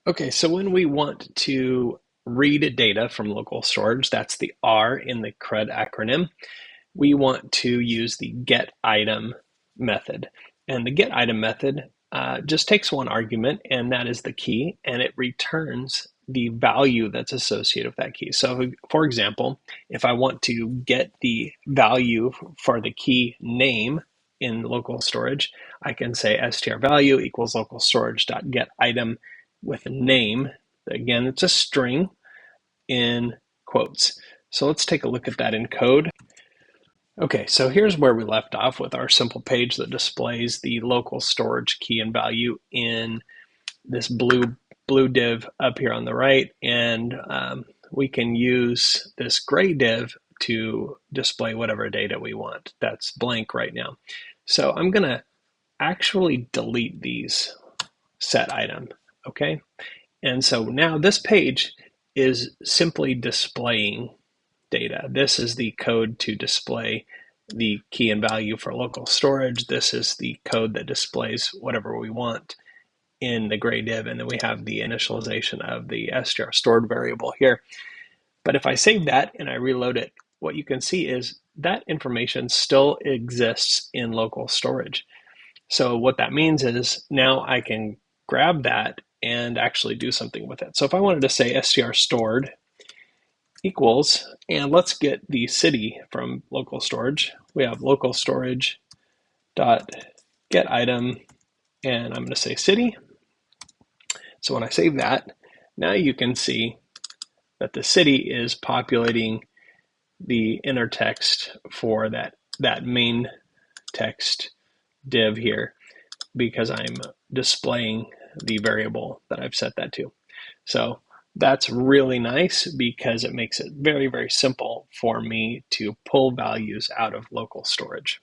Okay, so when we want to read data from local storage, that's the R in the CRUD acronym, we want to use the getItem method. And the getItem method just takes one argument, and that is the key, and it returns the value that's associated with that key. So for example, if I want to get the value for the key name in local storage, I can say str value equals local storage.getItem with a name. Again, it's a string in quotes. So let's take a look at that in code. Okay, so here's where we left off with our simple page that displays the local storage key and value in this blue div up here on the right, and we can use this gray div to display whatever data we want. That's blank right now. So I'm going to actually delete these set item, okay? And so now this page is simply displaying data. This is the code to display the key and value for local storage. This is the code that displays whatever we want in the gray div, and then we have the initialization of the str stored variable here. But if I save that and I reload it, what you can see is that information still exists in local storage. So what that means is now I can grab that and actually do something with it. So if I wanted to say str stored equals, and let's get the city from local storage. We have local storage dot get item, and I'm going to say city. So when I save that, now you can see that the city is populating the inner text for that main text div here, because I'm displaying the variable that I've set that to. So that's really nice because it makes it very, very simple for me to pull values out of local storage.